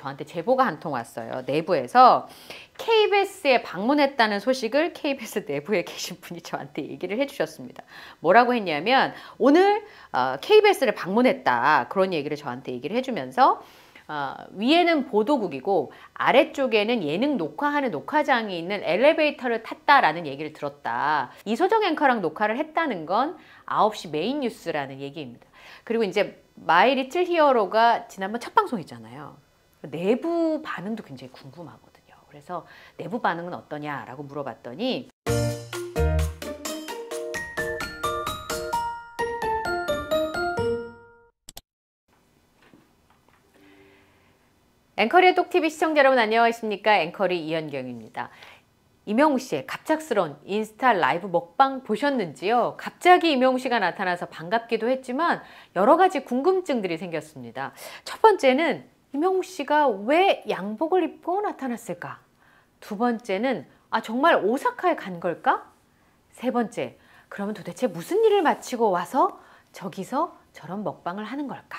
저한테 제보가 한 통 왔어요. 내부에서 KBS에 방문했다는 소식을 KBS 내부에 계신 분이 저한테 얘기를 해주셨습니다. 뭐라고 했냐면 오늘 KBS를 방문했다. 그런 얘기를 저한테 얘기를 해주면서 위에는 보도국이고 아래쪽에는 예능 녹화하는 녹화장이 있는 엘리베이터를 탔다라는 얘기를 들었다. 이소정 앵커랑 녹화를 했다는 건 9시 메인 뉴스라는 얘기입니다. 그리고 이제 마이 리틀 히어로가 지난번 첫 방송이잖아요. 내부 반응도 굉장히 궁금하거든요. 그래서 내부 반응은 어떠냐라고 물어봤더니 앵커리의 똑TV 시청자 여러분 안녕하십니까? 앵커리 이현경입니다. 이명웅 씨의 갑작스러운 인스타 라이브 먹방 보셨는지요? 갑자기 이명웅 씨가 나타나서 반갑기도 했지만 여러 가지 궁금증들이 생겼습니다. 첫 번째는 이명웅 씨가 왜 양복을 입고 나타났을까? 두 번째는 정말 오사카에 간 걸까? 세 번째, 그러면 도대체 무슨 일을 마치고 와서 저기서 저런 먹방을 하는 걸까?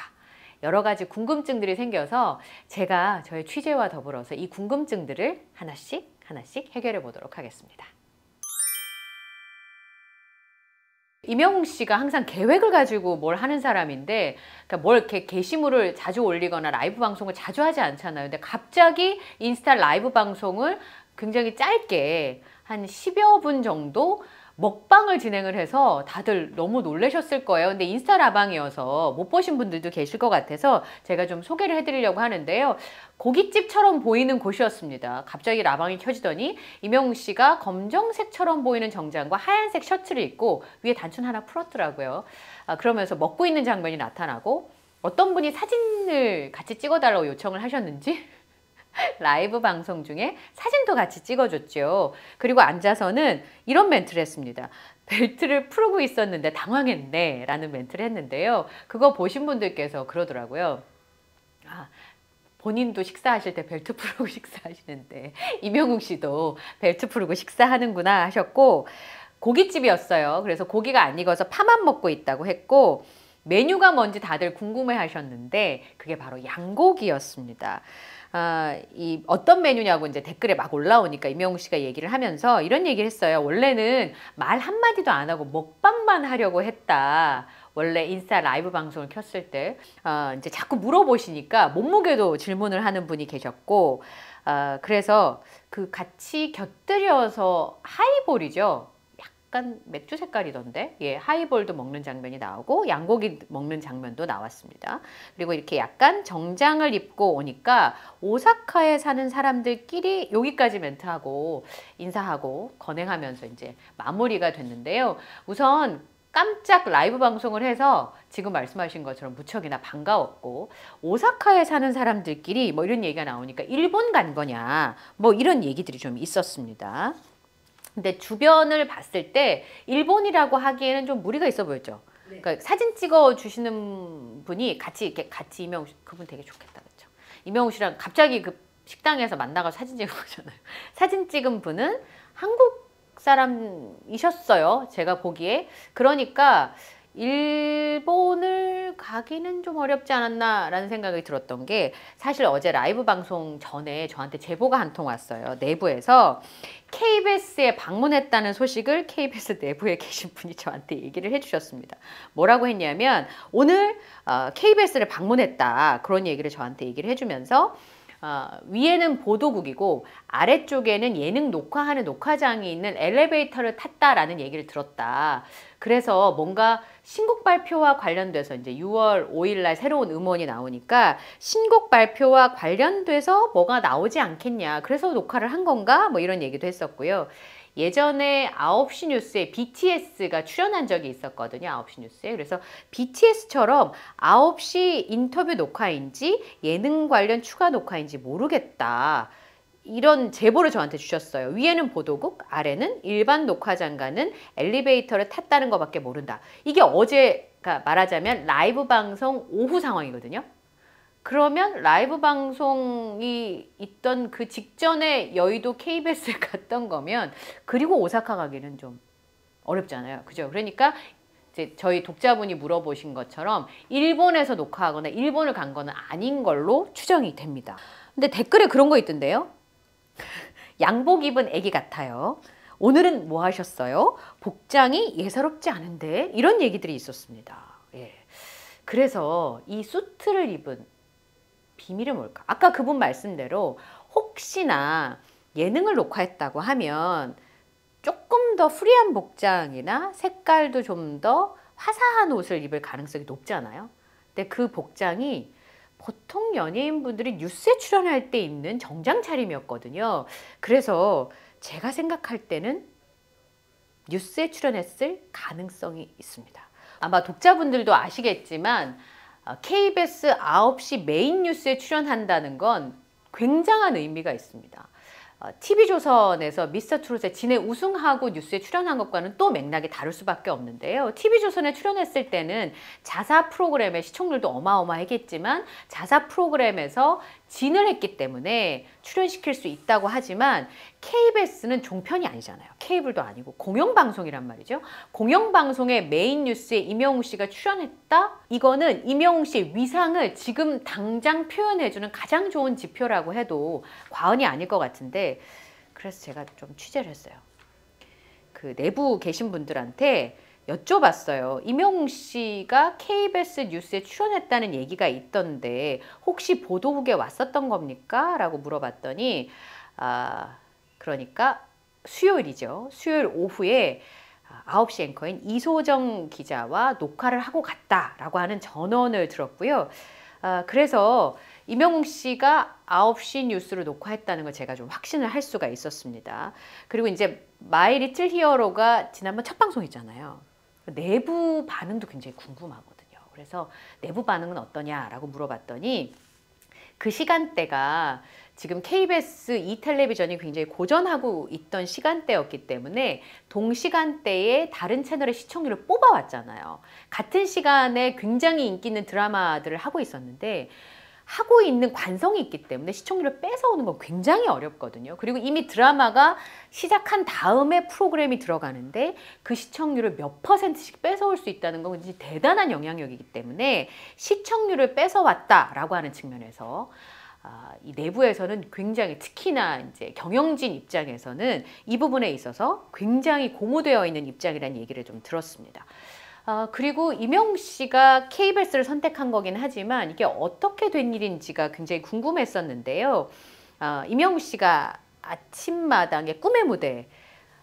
여러 가지 궁금증들이 생겨서 제가 저의 취재와 더불어서 이 궁금증들을 하나씩 해결해 보도록 하겠습니다. 이명웅 씨가 항상 계획을 가지고 뭘 하는 사람인데, 그러니까 뭘 이렇게 게시물을 자주 올리거나 라이브 방송을 자주 하지 않잖아요. 근데 갑자기 인스타 라이브 방송을 굉장히 짧게 한 10여 분 정도 먹방을 진행을 해서 다들 너무 놀라셨을 거예요. 근데 인스타 라방이어서 못 보신 분들도 계실 것 같아서 제가 좀 소개를 해드리려고 하는데요. 고깃집처럼 보이는 곳이었습니다. 갑자기 라방이 켜지더니 이명웅 씨가 검정색처럼 보이는 정장과 하얀색 셔츠를 입고 위에 단추 하나 풀었더라고요. 그러면서 먹고 있는 장면이 나타나고 어떤 분이 사진을 같이 찍어달라고 요청을 하셨는지 라이브 방송 중에 사진도 같이 찍어줬죠. 그리고 앉아서는 이런 멘트를 했습니다. 벨트를 풀고 있었는데 당황했네 라는 멘트를 했는데요. 그거 보신 분들께서 그러더라고요. 본인도 식사하실 때 벨트 풀고 식사하시는데 이명웅 씨도 벨트 풀고 식사하는구나 하셨고, 고깃집이었어요. 그래서 고기가 안 익어서 파만 먹고 있다고 했고, 메뉴가 뭔지 다들 궁금해 하셨는데 그게 바로 양고기였습니다. 이 어떤 메뉴냐고 이제 댓글에 막 올라오니까 이명웅 씨가 얘기를 하면서 이런 얘기를 했어요. 원래는 말 한마디도 안 하고 먹방만 하려고 했다. 원래 인스타 라이브 방송을 켰을 때 이제 자꾸 물어보시니까 몸무게도 질문을 하는 분이 계셨고, 그래서 그 같이 곁들여서 하이볼이죠. 약간 맥주 색깔이던데, 하이볼도 먹는 장면이 나오고 양고기 먹는 장면도 나왔습니다. 그리고 이렇게 약간 정장을 입고 오니까 오사카에 사는 사람들끼리 여기까지 멘트하고 인사하고 건행하면서 이제 마무리가 됐는데요. 우선 깜짝 라이브 방송을 해서 지금 말씀하신 것처럼 무척이나 반가웠고, 오사카에 사는 사람들끼리 뭐 이런 얘기가 나오니까 일본 간 거냐 뭐 이런 얘기들이 좀 있었습니다. 근데 주변을 봤을 때 일본이라고 하기에는 좀 무리가 있어 보였죠. 네. 그러니까 사진 찍어 주시는 분이 같이 이명웅 씨, 그분 되게 좋겠다, 그렇죠? 이명웅 씨랑 갑자기 그 식당에서 만나가지고 사진 찍은 거잖아요. 사진 찍은 분은 한국 사람이셨어요. 제가 보기에. 그러니까 일본을 가기는 좀 어렵지 않았나라는 생각이 들었던 게, 사실 어제 라이브 방송 전에 저한테 제보가 한 통 왔어요. 내부에서 KBS에 방문했다는 소식을 KBS 내부에 계신 분이 저한테 얘기를 해주셨습니다. 뭐라고 했냐면 오늘 KBS를 방문했다. 그런 얘기를 저한테 얘기를 해주면서 위에는 보도국이고 아래쪽에는 예능 녹화하는 녹화장이 있는 엘리베이터를 탔다라는 얘기를 들었다. 그래서 뭔가 신곡 발표와 관련돼서 이제 6월 5일 날 새로운 음원이 나오니까 신곡 발표와 관련돼서 뭐가 나오지 않겠냐. 그래서 녹화를 한 건가? 뭐 이런 얘기도 했었고요. 예전에 9시 뉴스에 BTS가 출연한 적이 있었거든요. 9시 뉴스에. 그래서 BTS처럼 9시 인터뷰 녹화인지 예능 관련 추가 녹화인지 모르겠다. 이런 제보를 저한테 주셨어요. 위에는 보도국, 아래는 일반 녹화장가는 엘리베이터를 탔다는 것밖에 모른다. 이게 어제가 말하자면 라이브 방송 오후 상황이거든요. 그러면 라이브 방송이 있던 그 직전에 여의도 KBS에 갔던 거면, 그리고 오사카 가기는 좀 어렵잖아요. 그죠? 그러니까 이제 저희 독자분이 물어보신 것처럼 일본에서 녹화하거나 일본을 간 거는 아닌 걸로 추정이 됩니다. 근데 댓글에 그런 거 있던데요. 양복 입은 애기 같아요. 오늘은 뭐 하셨어요? 복장이 예사롭지 않은데? 이런 얘기들이 있었습니다. 예. 그래서 이 수트를 입은 비밀이 뭘까? 아까 그분 말씀대로 혹시나 예능을 녹화했다고 하면 조금 더 프리한 복장이나 색깔도 좀 더 화사한 옷을 입을 가능성이 높잖아요. 근데 그 복장이 보통 연예인분들이 뉴스에 출연할 때 입는 정장 차림이었거든요. 그래서 제가 생각할 때는 뉴스에 출연했을 가능성이 있습니다. 아마 독자분들도 아시겠지만 KBS 9시 메인 뉴스에 출연한다는 건 굉장한 의미가 있습니다. TV조선에서 미스터트롯에 진해 우승하고 뉴스에 출연한 것과는 또 맥락이 다를 수밖에 없는데요. TV조선에 출연했을 때는 자사 프로그램의 시청률도 어마어마했겠지만 자사 프로그램에서 진을 했기 때문에 출연시킬 수 있다고 하지만 KBS는 종편이 아니잖아요. 케이블도 아니고 공영방송이란 말이죠. 공영방송의 메인 뉴스에 임영웅 씨가 출연했다? 이거는 임영웅 씨의 위상을 지금 당장 표현해주는 가장 좋은 지표라고 해도 과언이 아닐 것 같은데, 그래서 제가 좀 취재를 했어요. 그 내부 계신 분들한테 여쭤봤어요. 임영웅 씨가 KBS 뉴스에 출연했다는 얘기가 있던데 혹시 보도국에 왔었던 겁니까? 라고 물어봤더니 그러니까 수요일이죠. 수요일 오후에 9시 앵커인 이소정 기자와 녹화를 하고 갔다라고 하는 전언을 들었고요. 그래서 임영웅 씨가 9시 뉴스를 녹화했다는 걸 제가 좀 확신을 할 수가 있었습니다. 그리고 이제 마이 리틀 히어로가 지난번 첫 방송이잖아요. 내부 반응도 굉장히 궁금하거든요. 그래서 내부 반응은 어떠냐라고 물어봤더니 그 시간대가 지금 KBS E텔레비전이 굉장히 고전하고 있던 시간대였기 때문에 동시간대에 다른 채널의 시청률을 뽑아왔잖아요. 같은 시간에 굉장히 인기 있는 드라마들을 하고 있었는데 하고 있는 관성이 있기 때문에 시청률을 뺏어오는 건 굉장히 어렵거든요. 그리고 이미 드라마가 시작한 다음에 프로그램이 들어가는데 그 시청률을 몇 %씩 뺏어올 수 있다는 건 진짜 대단한 영향력이기 때문에 시청률을 뺏어왔다라고 하는 측면에서 이 내부에서는 굉장히, 특히나 이제 경영진 입장에서는 이 부분에 있어서 굉장히 고무되어 있는 입장이라는 얘기를 좀 들었습니다. 그리고 임영웅 씨가 KBS를 선택한 거긴 하지만 이게 어떻게 된 일인지가 굉장히 궁금했었는데요. 임영웅 씨가 아침마당의 꿈의 무대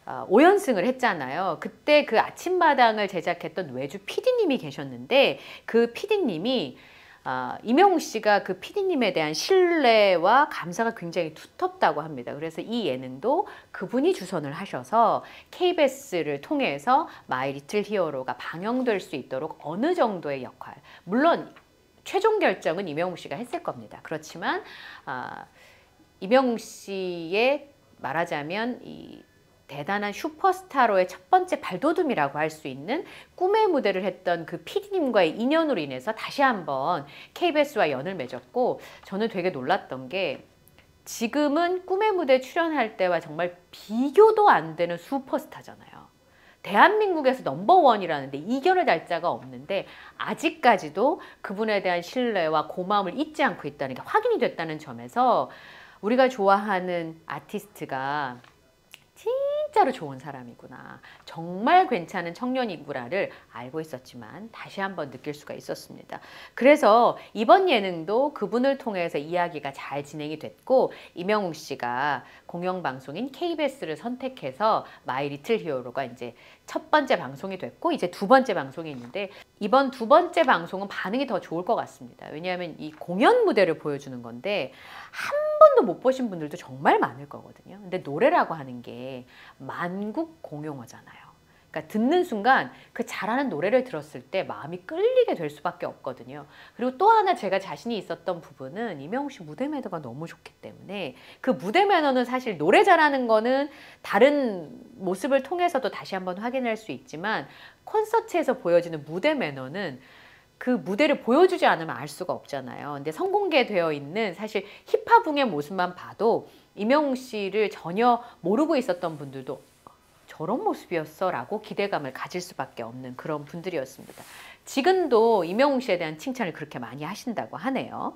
5연승을 했잖아요. 그때 그 아침마당을 제작했던 외주 PD님이 계셨는데 그 PD님이 임영웅 씨가 그 PD님에 대한 신뢰와 감사가 굉장히 두텁다고 합니다. 그래서 이 예능도 그분이 주선을 하셔서 KBS를 통해서 마이 리틀 히어로가 방영될 수 있도록 어느 정도의 역할, 물론 최종 결정은 임영웅 씨가 했을 겁니다. 그렇지만 임영웅 씨의 말하자면 이 대단한 슈퍼스타로의 첫 번째 발돋움이라고 할 수 있는 꿈의 무대를 했던 그 PD님과의 인연으로 인해서 다시 한번 KBS와 연을 맺었고, 저는 되게 놀랐던 게 지금은 꿈의 무대 출연할 때와 정말 비교도 안 되는 슈퍼스타잖아요. 대한민국에서 넘버원이라는데 이견을 달 자가 없는데 아직까지도 그분에 대한 신뢰와 고마움을 잊지 않고 있다는 게 확인이 됐다는 점에서 우리가 좋아하는 아티스트가 진짜로 좋은 사람이구나, 정말 괜찮은 청년이구나를 알고 있었지만 다시 한번 느낄 수가 있었습니다. 그래서 이번 예능도 그분을 통해서 이야기가 잘 진행이 됐고, 임영웅 씨가 공영방송인 KBS를 선택해서 마이 리틀 히어로가 이제 첫 번째 방송이 됐고 이제 두 번째 방송이 있는데, 이번 두 번째 방송은 반응이 더 좋을 것 같습니다. 왜냐하면 이 공연 무대를 보여주는 건데 한 번도 못 보신 분들도 정말 많을 거거든요. 근데 노래라고 하는 게 만국 공용어잖아요. 그러니까 듣는 순간 그 잘하는 노래를 들었을 때 마음이 끌리게 될 수밖에 없거든요. 그리고 또 하나 제가 자신이 있었던 부분은 임영웅 씨 무대 매너가 너무 좋기 때문에, 그 무대 매너는 사실 노래 잘하는 거는 다른 모습을 통해서도 다시 한번 확인할 수 있지만 콘서트에서 보여지는 무대 매너는 그 무대를 보여주지 않으면 알 수가 없잖아요. 근데 선공개되어 있는 사실 힙합웅의 모습만 봐도 임영웅 씨를 전혀 모르고 있었던 분들도 저런 모습이었어 라고 기대감을 가질 수밖에 없는 그런 분들이었습니다. 지금도 임영웅 씨에 대한 칭찬을 그렇게 많이 하신다고 하네요.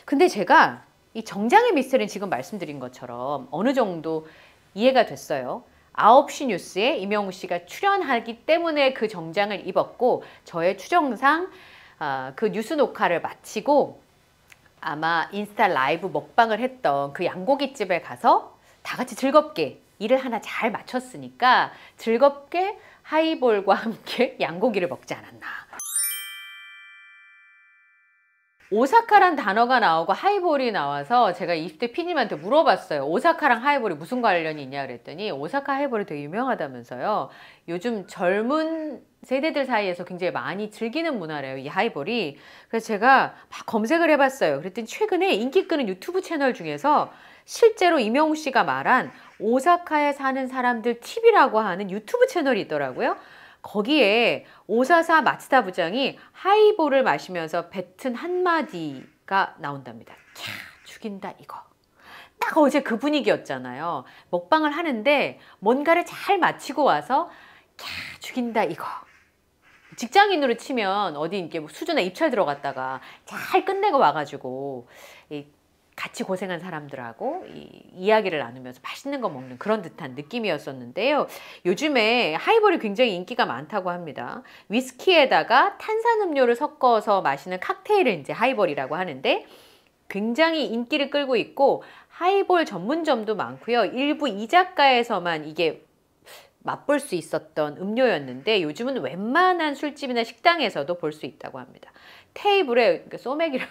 근데 제가 이 정장의 미스터리는 지금 말씀드린 것처럼 어느 정도 이해가 됐어요. 9시 뉴스에 이명웅 씨가 출연하기 때문에 그 정장을 입었고, 저의 추정상 그 뉴스 녹화를 마치고 아마 인스타 라이브 먹방을 했던 그 양고기집에 가서 다 같이 즐겁게 일을 하나 잘 마쳤으니까 즐겁게 하이볼과 함께 양고기를 먹지 않았나. 오사카란 단어가 나오고 하이볼이 나와서 제가 20대 PD님한테 물어봤어요. 오사카랑 하이볼이 무슨 관련이 있냐 그랬더니 오사카 하이볼이 되게 유명하다면서요. 요즘 젊은 세대들 사이에서 굉장히 많이 즐기는 문화래요, 이 하이볼이. 그래서 제가 막 검색을 해봤어요. 그랬더니 최근에 인기 끄는 유튜브 채널 중에서 실제로 이명웅 씨가 말한 오사카에 사는 사람들 TV라고 하는 유튜브 채널이 있더라고요. 거기에 오사사 마츠다 부장이 하이볼을 마시면서 뱉은 한마디가 나온답니다. 캬, 죽인다 이거. 딱 어제 그 분위기였잖아요. 먹방을 하는데 뭔가를 잘 마치고 와서 캬, 죽인다 이거. 직장인으로 치면 어디 이렇게 수준에 입찰 들어갔다가 잘 끝내고 와가지고 같이 고생한 사람들하고 이야기를 나누면서 맛있는 거 먹는 그런 듯한 느낌이었었는데요. 요즘에 하이볼이 굉장히 인기가 많다고 합니다. 위스키에다가 탄산음료를 섞어서 마시는 칵테일을 이제 하이볼이라고 하는데 굉장히 인기를 끌고 있고 하이볼 전문점도 많고요. 일부 이자카에서만 이게 맛볼 수 있었던 음료였는데 요즘은 웬만한 술집이나 식당에서도 볼 수 있다고 합니다. 테이블에 소맥이라고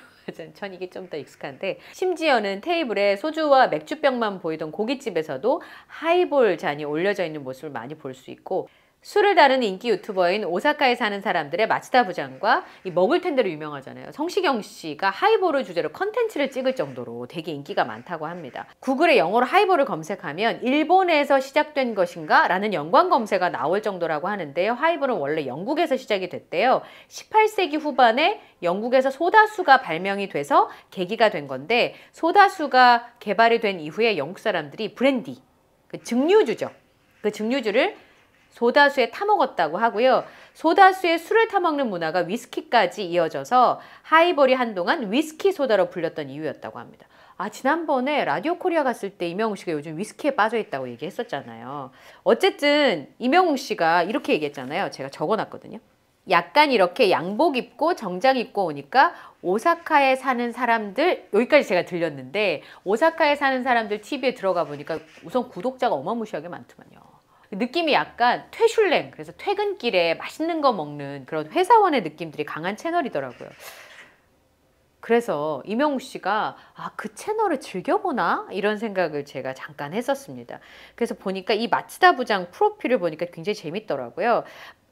전 이게 좀 더 익숙한데 심지어는 테이블에 소주와 맥주병만 보이던 고깃집에서도 하이볼 잔이 올려져 있는 모습을 많이 볼 수 있고 술을 다루는 인기 유튜버인 오사카에 사는 사람들의 마츠다 부장과 이 먹을 텐데로 유명하잖아요. 성시경 씨가 하이볼을 주제로 컨텐츠를 찍을 정도로 되게 인기가 많다고 합니다. 구글에 영어로 하이볼을 검색하면 일본에서 시작된 것인가? 라는 연관 검색어가 나올 정도라고 하는데요. 하이볼은 원래 영국에서 시작이 됐대요. 18세기 후반에 영국에서 소다수가 발명이 돼서 계기가 된 건데 소다수가 개발이 된 이후에 영국 사람들이 브랜디, 그 증류주죠. 그 증류주를 소다수에 타먹었다고 하고요. 소다수에 술을 타먹는 문화가 위스키까지 이어져서 하이볼이 한동안 위스키 소다로 불렸던 이유였다고 합니다. 지난번에 라디오 코리아 갔을 때 이명웅 씨가 요즘 위스키에 빠져 있다고 얘기했었잖아요. 어쨌든 이명웅 씨가 이렇게 얘기했잖아요. 제가 적어놨거든요. 약간 이렇게 양복 입고 정장 입고 오니까 오사카에 사는 사람들, 여기까지 제가 들렸는데 오사카에 사는 사람들 TV에 들어가 보니까 우선 구독자가 어마무시하게 많더만요. 느낌이 약간 퇴슐랭, 그래서 퇴근길에 맛있는 거 먹는 그런 회사원의 느낌들이 강한 채널이더라고요. 그래서 이명웅 씨가 그 채널을 즐겨보나? 이런 생각을 제가 잠깐 했었습니다. 그래서 보니까 이 마츠다 부장 프로필을 보니까 굉장히 재밌더라고요.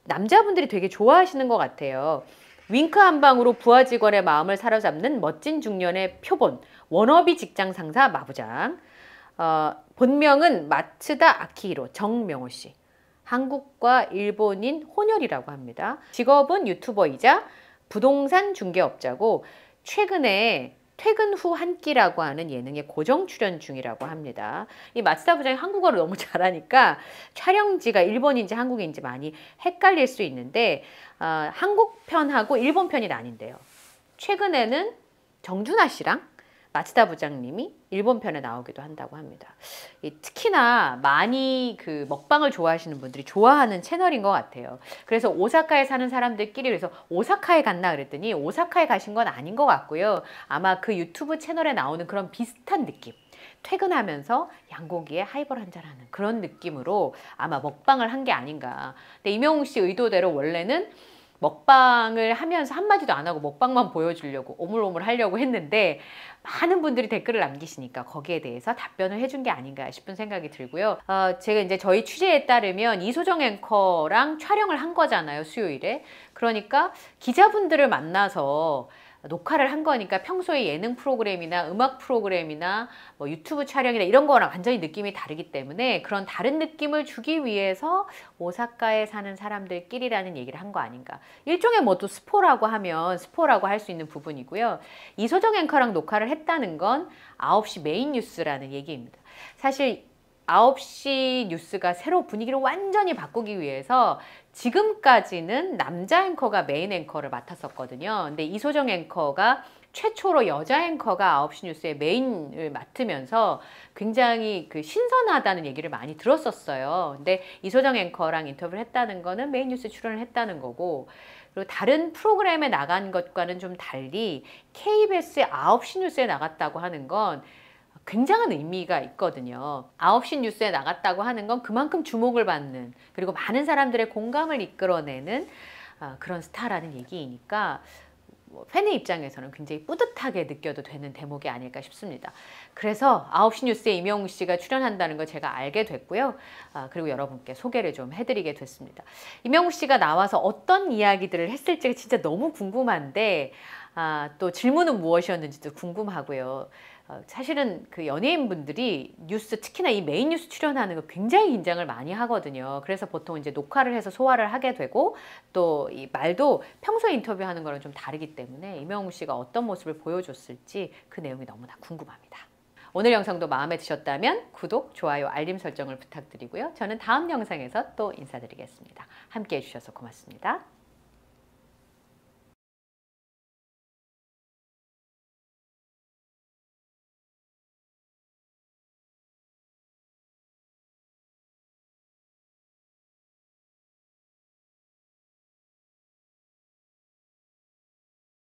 남자분들이 되게 좋아하시는 것 같아요. 윙크 한 방으로 부하 직원의 마음을 사로잡는 멋진 중년의 표본, 워너비 직장 상사 마부장. 본명은 마츠다 아키히로 정명호 씨. 한국과 일본인 혼혈이라고 합니다. 직업은 유튜버이자 부동산 중개업자고 최근에 퇴근 후 한 끼라고 하는 예능에 고정 출연 중이라고 합니다. 이 마츠다 부장이 한국어를 너무 잘하니까 촬영지가 일본인지 한국인지 많이 헷갈릴 수 있는데 한국 편하고 일본 편이 나뉜대요. 최근에는 정준하 씨랑 마츠다 부장님이 일본 편에 나오기도 한다고 합니다. 특히나 많이 그 먹방을 좋아하시는 분들이 좋아하는 채널인 것 같아요. 그래서 오사카에 사는 사람들끼리 그래서 오사카에 갔나 그랬더니 오사카에 가신 건 아닌 것 같고요. 아마 그 유튜브 채널에 나오는 그런 비슷한 느낌. 퇴근하면서 양고기에 하이볼 한잔하는 그런 느낌으로 아마 먹방을 한 게 아닌가. 근데 이명웅 씨 의도대로 원래는 먹방을 하면서 한마디도 안 하고 먹방만 보여주려고 오물오물 하려고 했는데 많은 분들이 댓글을 남기시니까 거기에 대해서 답변을 해준 게 아닌가 싶은 생각이 들고요. 제가 이제 저희 취재에 따르면 이소정 앵커랑 촬영을 한 거잖아요, 수요일에. 그러니까 기자분들을 만나서 녹화를 한 거니까 평소에 예능 프로그램이나 음악 프로그램이나 뭐 유튜브 촬영이나 이런 거랑 완전히 느낌이 다르기 때문에 그런 다른 느낌을 주기 위해서 오사카에 사는 사람들끼리라는 얘기를 한 거 아닌가. 일종의 뭐 또 스포라고 하면 스포라고 할 수 있는 부분이고요. 이소정 앵커랑 녹화를 했다는 건 9시 메인 뉴스라는 얘기입니다. 사실 9시 뉴스가 새로 분위기를 완전히 바꾸기 위해서 지금까지는 남자 앵커가 메인 앵커를 맡았었거든요. 근데 이소정 앵커가 최초로 여자 앵커가 9시 뉴스의 메인을 맡으면서 굉장히 그 신선하다는 얘기를 많이 들었었어요. 근데 이소정 앵커랑 인터뷰를 했다는 거는 메인 뉴스 출연을 했다는 거고, 그리고 다른 프로그램에 나간 것과는 좀 달리 KBS의 9시 뉴스에 나갔다고 하는 건 굉장한 의미가 있거든요. 9시 뉴스에 나갔다고 하는 건 그만큼 주목을 받는, 그리고 많은 사람들의 공감을 이끌어내는 그런 스타라는 얘기이니까 팬의 입장에서는 굉장히 뿌듯하게 느껴도 되는 대목이 아닐까 싶습니다. 그래서 9시 뉴스에 임영웅 씨가 출연한다는 걸 제가 알게 됐고요. 그리고 여러분께 소개를 좀 해드리게 됐습니다. 임영웅 씨가 나와서 어떤 이야기들을 했을지가 진짜 너무 궁금한데, 또 질문은 무엇이었는지도 궁금하고요. 사실은 그 연예인분들이 뉴스, 특히나 이 메인 뉴스 출연하는 거 굉장히 긴장을 많이 하거든요. 그래서 보통 이제 녹화를 해서 소화를 하게 되고, 또 이 말도 평소에 인터뷰하는 거랑 좀 다르기 때문에 임영웅 씨가 어떤 모습을 보여줬을지 그 내용이 너무나 궁금합니다. 오늘 영상도 마음에 드셨다면 구독, 좋아요, 알림 설정을 부탁드리고요. 저는 다음 영상에서 또 인사드리겠습니다. 함께 해주셔서 고맙습니다.